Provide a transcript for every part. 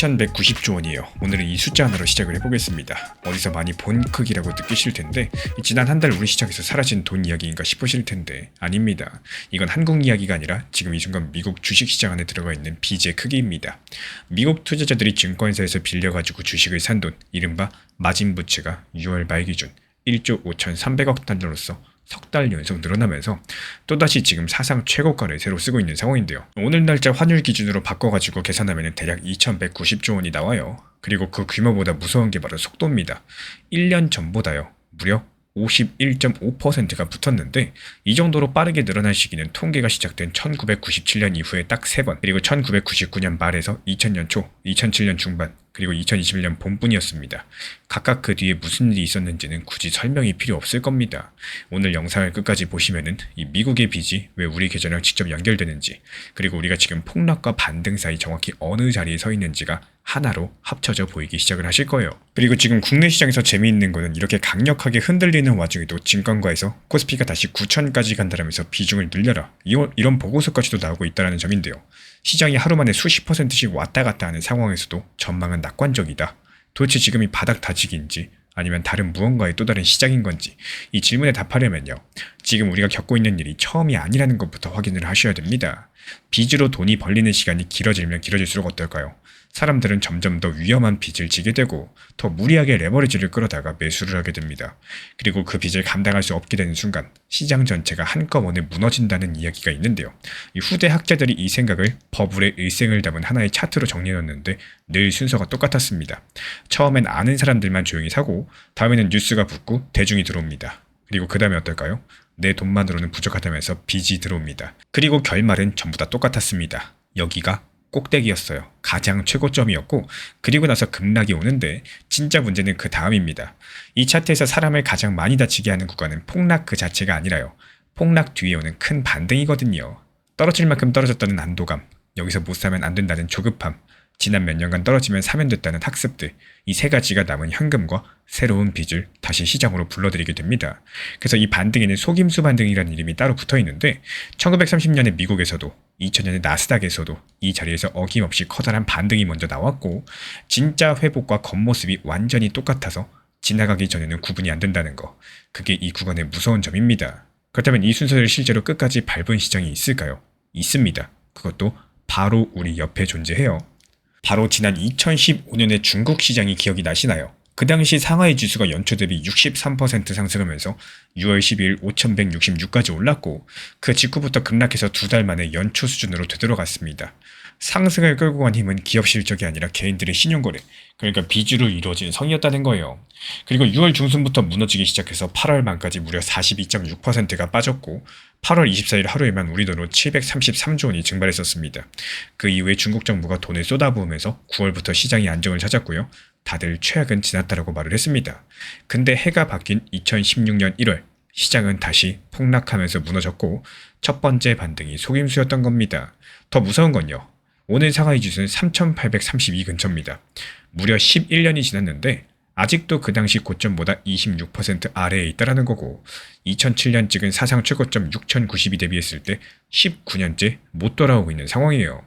4190조 원이에요. 오늘은 이 숫자 하나로 시작을 해보겠습니다. 어디서 많이 본 크기라고 느끼실 텐데 지난 한 달 우리 시장에서 사라진 돈 이야기인가 싶으실 텐데 아닙니다. 이건 한국 이야기가 아니라 지금 이 순간 미국 주식시장 안에 들어가 있는 빚의 크기입니다. 미국 투자자들이 증권사에서 빌려가지고 주식을 산 돈, 이른바 마진부채가 6월 말 기준 1조 5,300억 달러로서 석 달 연속 늘어나면서 또다시 지금 사상 최고가를 새로 쓰고 있는 상황인데요. 오늘 날짜 환율 기준으로 바꿔가지고 계산하면 대략 2,190조 원이 나와요. 그리고 그 규모보다 무서운 게 바로 속도입니다. 1년 전보다요. 무려 51.5%가 붙었는데 이 정도로 빠르게 늘어난 시기는 통계가 시작된 1997년 이후에 딱 3번, 그리고 1999년 말에서 2000년 초, 2007년 중반, 그리고 2021년 봄뿐이었습니다. 각각 그 뒤에 무슨 일이 있었는지는 굳이 설명이 필요 없을 겁니다. 오늘 영상을 끝까지 보시면은 이 미국의 빚이 왜 우리 계좌랑 직접 연결되는지, 그리고 우리가 지금 폭락과 반등 사이 정확히 어느 자리에 서 있는지가 하나로 합쳐져 보이기 시작을 하실 거예요. 그리고 지금 국내 시장에서 재미있는 거는 이렇게 강력하게 흔들리는 와중에도 증권가에서 코스피가 다시 9,000까지 간다라면서 비중을 늘려라, 이런 보고서까지도 나오고 있다는 점인데요. 시장이 하루 만에 수십 %씩 왔다 갔다 하는 상황에서도 전망은 낙관적이다. 도대체 지금이 바닥 다지기인지 아니면 다른 무언가의 또 다른 시작인 건지, 이 질문에 답하려면요, 지금 우리가 겪고 있는 일이 처음이 아니라는 것부터 확인을 하셔야 됩니다. 빚으로 돈이 벌리는 시간이 길어지면 길어질수록 어떨까요? 사람들은 점점 더 위험한 빚을 지게 되고 더 무리하게 레버리지를 끌어다가 매수를 하게 됩니다. 그리고 그 빚을 감당할 수 없게 되는 순간 시장 전체가 한꺼번에 무너진다는 이야기가 있는데요. 이 후대 학자들이 이 생각을 버블의 일생을 담은 하나의 차트로 정리해놨는데 늘 순서가 똑같았습니다. 처음엔 아는 사람들만 조용히 사고 다음에는 뉴스가 붙고 대중이 들어옵니다. 그리고 그 다음에 어떨까요? 내 돈만으로는 부족하다면서 빚이 들어옵니다. 그리고 결말은 전부 다 똑같았습니다. 여기가 꼭대기였어요. 가장 최고점이었고, 그리고 나서 급락이 오는데 진짜 문제는 그 다음입니다. 이 차트에서 사람을 가장 많이 다치게 하는 구간은 폭락 그 자체가 아니라요, 폭락 뒤에 오는 큰 반등이거든요. 떨어질 만큼 떨어졌다는 안도감, 여기서 못 사면 안 된다는 조급함, 지난 몇 년간 떨어지면 사면 됐다는 학습들, 이 세 가지가 남은 현금과 새로운 빚을 다시 시장으로 불러들이게 됩니다. 그래서 이 반등에는 속임수 반등이라는 이름이 따로 붙어 있는데 1930년에 미국에서도 2000년에 나스닥에서도 이 자리에서 어김없이 커다란 반등이 먼저 나왔고, 진짜 회복과 겉모습이 완전히 똑같아서 지나가기 전에는 구분이 안 된다는 거, 그게 이 구간의 무서운 점입니다. 그렇다면 이 순서를 실제로 끝까지 밟은 시장이 있을까요? 있습니다. 그것도 바로 우리 옆에 존재해요. 바로 지난 2015년의 중국 시장이 기억이 나시나요? 그 당시 상하이 지수가 연초 대비 63% 상승하면서 6월 12일 5,166까지 올랐고, 그 직후부터 급락해서 2달 만에 연초 수준으로 되돌아갔습니다. 상승을 끌고 간 힘은 기업 실적이 아니라 개인들의 신용거래, 그러니까 빚으로 이루어진 성이었다는 거예요. 그리고 6월 중순부터 무너지기 시작해서 8월 말까지 무려 42.6%가 빠졌고, 8월 24일 하루에만 우리 돈으로 733조 원이 증발했었습니다. 그 이후에 중국 정부가 돈을 쏟아부으면서 9월부터 시장이 안정을 찾았고요. 다들 최악은 지났다라고 말을 했습니다. 근데 해가 바뀐 2016년 1월, 시장은 다시 폭락하면서 무너졌고 첫 번째 반등이 속임수였던 겁니다. 더 무서운 건요, 오늘 상하이 지수는 3,832 근처입니다. 무려 11년이 지났는데 아직도 그 당시 고점보다 26% 아래에 있다라는 거고, 2007년 찍은 사상 최고점 6,092 대비했을 때 19년째 못 돌아오고 있는 상황이에요.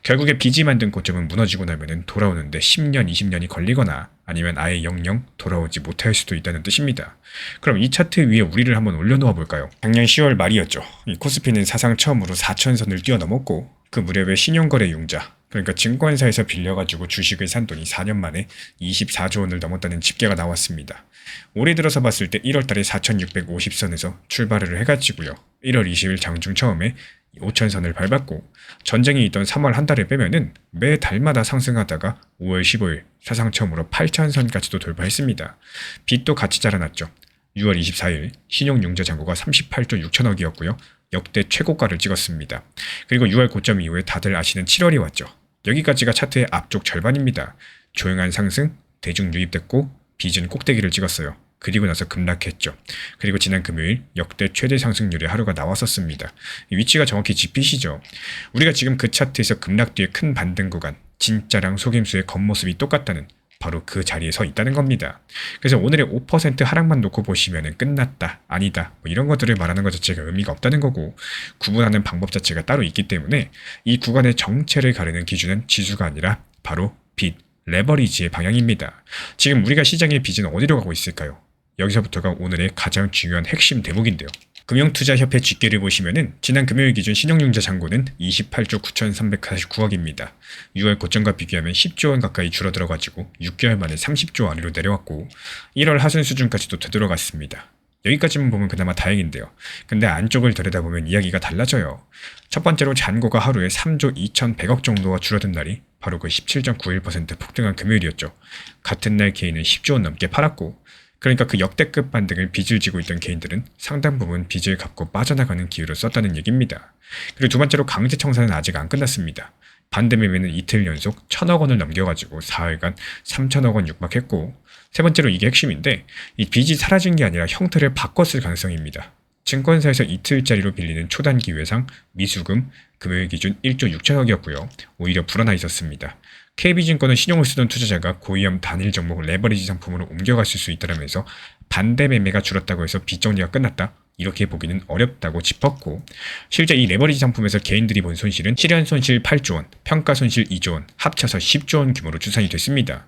결국에 빚이 만든 고점은 무너지고 나면은 돌아오는데 10년, 20년이 걸리거나 아니면 아예 영영 돌아오지 못할 수도 있다는 뜻입니다. 그럼 이 차트 위에 우리를 한번 올려놓아 볼까요? 작년 10월 말이었죠. 이 코스피는 사상 처음으로 4,000선을 뛰어넘었고, 그 무렵에 신용거래 융자, 그러니까 증권사에서 빌려가지고 주식을 산 돈이 4년 만에 24조 원을 넘었다는 집계가 나왔습니다. 올해 들어서 봤을 때 1월달에 4,650선에서 출발을 해가지고요, 1월 20일 장중 처음에 5,000선을 밟았고, 전쟁이 있던 3월 한 달을 빼면은 매 달마다 상승하다가 5월 15일 사상 처음으로 8,000선까지도 돌파했습니다. 빚도 같이 자라났죠. 6월 24일 신용융자 잔고가 38조 6천억이었고요. 역대 최고가를 찍었습니다. 그리고 6월 고점 이후에 다들 아시는 7월이 왔죠. 여기까지가 차트의 앞쪽 절반입니다. 조용한 상승, 대중 유입됐고 빚은 꼭대기를 찍었어요. 그리고 나서 급락했죠. 그리고 지난 금요일 역대 최대 상승률의 하루가 나왔었습니다. 위치가 정확히 GPC죠. 우리가 지금 그 차트에서 급락 뒤에 큰 반등 구간, 진짜랑 속임수의 겉모습이 똑같다는 바로 그 자리에 서 있다는 겁니다. 그래서 오늘의 5% 하락만 놓고 보시면 끝났다, 아니다, 이런 것들을 말하는 것 자체가 의미가 없다는 거고, 구분하는 방법 자체가 따로 있기 때문에 이 구간의 정체를 가르는 기준은 지수가 아니라 바로 빚, 레버리지의 방향입니다. 지금 우리가 시장의 빚은 어디로 가고 있을까요? 여기서부터가 오늘의 가장 중요한 핵심 대목인데요. 금융투자협회 집계를 보시면은 지난 금요일 기준 신용융자 잔고는 28조 9,349억입니다. 6월 고점과 비교하면 10조 원 가까이 줄어들어가지고 6개월 만에 30조 아래로 내려왔고 1월 하순 수준까지도 되돌아갔습니다. 여기까지만 보면 그나마 다행인데요. 근데 안쪽을 들여다보면 이야기가 달라져요. 첫 번째로 잔고가 하루에 3조 2,100억 정도가 줄어든 날이 바로 그 17.91% 폭등한 금요일이었죠. 같은 날 개인은 10조 원 넘게 팔았고, 그러니까 그 역대급 반등을 빚을 지고 있던 개인들은 상당 부분 빚을 갚고 빠져나가는 기회로 썼다는 얘기입니다. 그리고 두 번째로 강제 청산은 아직 안 끝났습니다. 반대 매매는 이틀 연속 1,000억 원을 넘겨가지고 4일간 3,000억 원 육박했고, 세 번째로 이게 핵심인데 이 빚이 사라진 게 아니라 형태를 바꿨을 가능성입니다. 증권사에서 이틀짜리로 빌리는 초단기 외상, 미수금, 금요일 기준 1조 6천억이었고요. 오히려 불어나 있었습니다. KB증권은 신용을 쓰던 투자자가 고위험 단일 종목 레버리지 상품으로 옮겨갔을 수 있다면서 반대 매매가 줄었다고 해서 빚 정리가 끝났다? 이렇게 보기는 어렵다고 짚었고, 실제 이 레버리지 상품에서 개인들이 본 손실은 실현 손실 8조 원, 평가 손실 2조 원, 합쳐서 10조 원 규모로 추산이 됐습니다.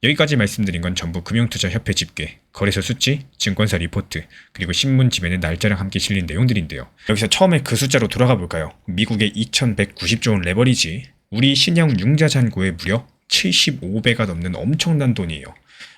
여기까지 말씀드린 건 전부 금융투자협회 집계, 거래소 수치, 증권사 리포트, 그리고 신문지면에 날짜랑 함께 실린 내용들인데요. 여기서 처음에 그 숫자로 돌아가 볼까요? 미국의 2,190조 원 레버리지, 우리 신형 융자 잔고의 무려 75배가 넘는 엄청난 돈이에요.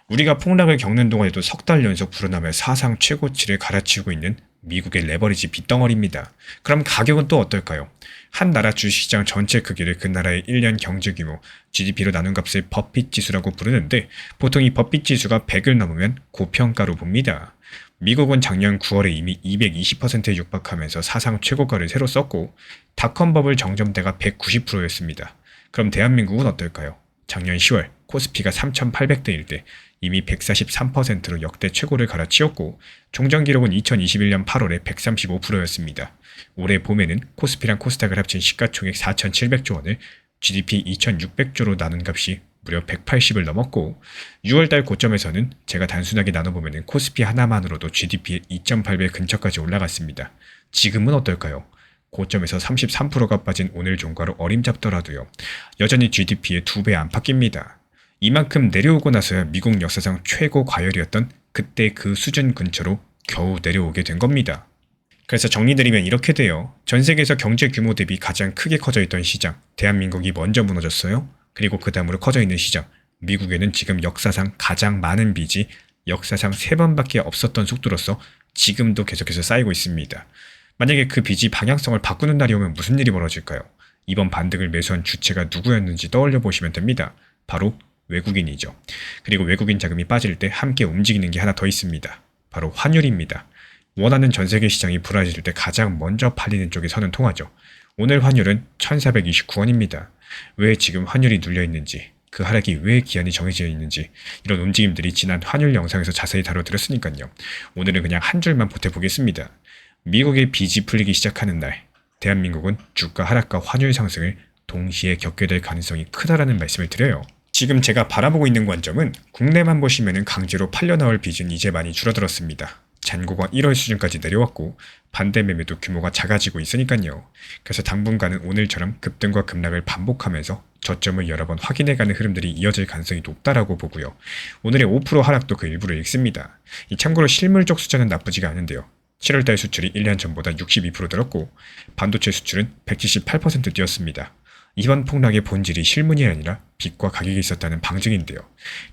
우리가 폭락을 겪는 동안에도 석 달 연속 불어나며 사상 최고치를 갈아치우고 있는 미국의 레버리지 빚덩어리입니다. 그럼 가격은 또 어떨까요? 한 나라 주식시장 전체 크기를 그 나라의 1년 경제 규모, GDP로 나눈 값을 버핏 지수라고 부르는데, 보통 이 버핏 지수가 100을 넘으면 고평가로 봅니다. 미국은 작년 9월에 이미 220%에 육박하면서 사상 최고가를 새로 썼고, 닷컴 버블 정점대가 190%였습니다. 그럼 대한민국은 어떨까요? 작년 10월 코스피가 3,800대일 때 이미 143%로 역대 최고를 갈아치웠고, 종전 기록은 2021년 8월에 135%였습니다. 올해 봄에는 코스피랑 코스닥을 합친 시가총액 4,700조 원을 GDP 2,600조로 나눈 값이 무려 180을 넘었고, 6월달 고점에서는 제가 단순하게 나눠보면 코스피 하나만으로도 GDP의 2.8배 근처까지 올라갔습니다. 지금은 어떨까요? 고점에서 33%가 빠진 오늘 종가로 어림잡더라도요, 여전히 GDP의 2배 안팎입니다. 이만큼 내려오고 나서야 미국 역사상 최고 과열이었던 그때 그 수준 근처로 겨우 내려오게 된 겁니다. 그래서 정리드리면 이렇게 돼요. 전 세계에서 경제 규모 대비 가장 크게 커져 있던 시장, 대한민국이 먼저 무너졌어요. 그리고 그 다음으로 커져 있는 시장, 미국에는 지금 역사상 가장 많은 빚이 역사상 3번밖에 없었던 속도로서 지금도 계속해서 쌓이고 있습니다. 만약에 그 빚이 방향성을 바꾸는 날이 오면 무슨 일이 벌어질까요? 이번 반등을 매수한 주체가 누구였는지 떠올려 보시면 됩니다. 바로 외국인이죠. 그리고 외국인 자금이 빠질 때 함께 움직이는 게 하나 더 있습니다. 바로 환율입니다. 원하는 전세계 시장이 불안해질 때 가장 먼저 팔리는 쪽에 선은 통하죠. 오늘 환율은 1,429원입니다. 왜 지금 환율이 눌려 있는지, 그 하락이 왜 기한이 정해져 있는지, 이런 움직임들이 지난 환율 영상에서 자세히 다뤄드렸으니까요. 오늘은 그냥 한 줄만 보태보겠습니다. 미국의 빚이 풀리기 시작하는 날, 대한민국은 주가 하락과 환율 상승을 동시에 겪게 될 가능성이 크다라는 말씀을 드려요. 지금 제가 바라보고 있는 관점은 국내만 보시면 강제로 팔려 나올 빚은 이제 많이 줄어들었습니다. 잔고가 1월 수준까지 내려왔고 반대 매매도 규모가 작아지고 있으니까요. 그래서 당분간은 오늘처럼 급등과 급락을 반복하면서 저점을 여러 번 확인해가는 흐름들이 이어질 가능성이 높다라고 보고요. 오늘의 5% 하락도 그 일부를 읽습니다. 참고로 실물 쪽 숫자는 나쁘지가 않은데요. 7월달 수출이 1년 전보다 62% 늘었고 반도체 수출은 178% 뛰었습니다. 이번 폭락의 본질이 실문이 아니라 빚과 가격이 있었다는 방증인데요.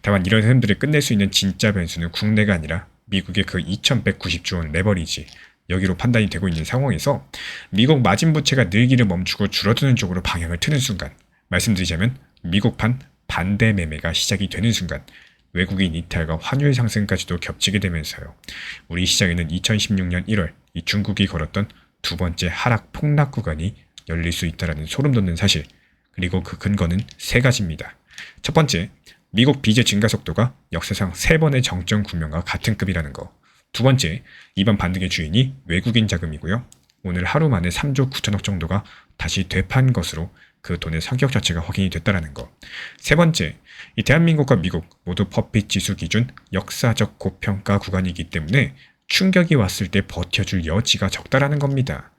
다만 이런 흐름들을 끝낼 수 있는 진짜 변수는 국내가 아니라 미국의 그 2,190조 원 레버리지, 여기로 판단이 되고 있는 상황에서 미국 마진부채가 늘기를 멈추고 줄어드는 쪽으로 방향을 트는 순간, 말씀드리자면 미국판 반대 매매가 시작이 되는 순간 외국인 이탈과 환율 상승까지도 겹치게 되면서요. 우리 시장에는 2016년 1월 이 중국이 걸었던 두 번째 하락 폭락 구간이 열릴 수 있다는 소름 돋는 사실, 그리고 그 근거는 세 가지입니다. 첫 번째, 미국 빚의 증가 속도가 역사상 3번의 정점 구명과 같은 급이라는 거. 두 번째, 이번 반등의 주인이 외국인 자금이고요. 오늘 하루 만에 3조 9천억 정도가 다시 되판 것으로 그 돈의 성격 자체가 확인이 됐다는 거. 세 번째, 이 대한민국과 미국 모두 버핏 지수 기준 역사적 고평가 구간이기 때문에 충격이 왔을 때 버텨줄 여지가 적다라는 겁니다.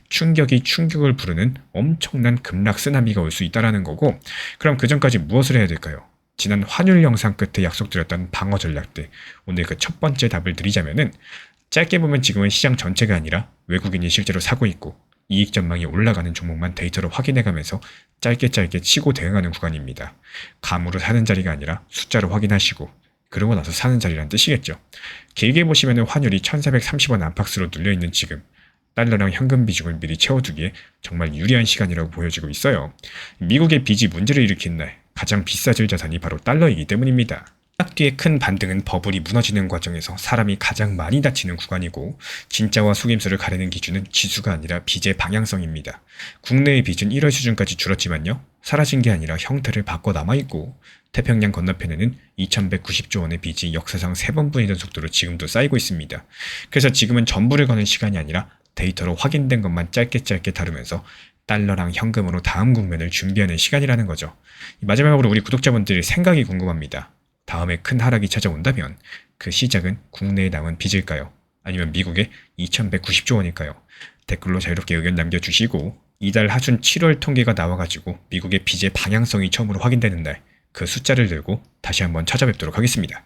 충격이 충격을 부르는 엄청난 급락 쓰나미가 올 수 있다는 거고, 그럼 그 전까지 무엇을 해야 될까요? 지난 환율 영상 끝에 약속드렸던 방어 전략들, 오늘 그 첫 번째 답을 드리자면은 짧게 보면 지금은 시장 전체가 아니라 외국인이 실제로 사고 있고 이익 전망이 올라가는 종목만 데이터로 확인해가면서 짧게 치고 대응하는 구간입니다. 감으로 사는 자리가 아니라 숫자로 확인하시고 그러고 나서 사는 자리란 뜻이겠죠. 길게 보시면 환율이 1430원 안팎으로 눌려있는 지금 달러랑 현금 비중을 미리 채워두기에 정말 유리한 시간이라고 보여지고 있어요. 미국의 빚이 문제를 일으킨 날 가장 비싸질 자산이 바로 달러이기 때문입니다. 딱 뒤에 큰 반등은 버블이 무너지는 과정에서 사람이 가장 많이 다치는 구간이고 진짜와 속임수를 가리는 기준은 지수가 아니라 빚의 방향성입니다. 국내의 빚은 1월 수준까지 줄었지만요. 사라진 게 아니라 형태를 바꿔 남아있고 태평양 건너편에는 2190조 원의 빚이 역사상 3번분이던 속도로 지금도 쌓이고 있습니다. 그래서 지금은 전부를 거는 시간이 아니라 데이터로 확인된 것만 짧게 다루면서 달러랑 현금으로 다음 국면을 준비하는 시간이라는 거죠. 마지막으로 우리 구독자분들의 생각이 궁금합니다. 다음에 큰 하락이 찾아온다면 그 시작은 국내에 남은 빚일까요? 아니면 미국의 2190조 원일까요? 댓글로 자유롭게 의견 남겨주시고 이달 하순 7월 통계가 나와가지고 미국의 빚의 방향성이 처음으로 확인되는 날 그 숫자를 들고 다시 한번 찾아뵙도록 하겠습니다.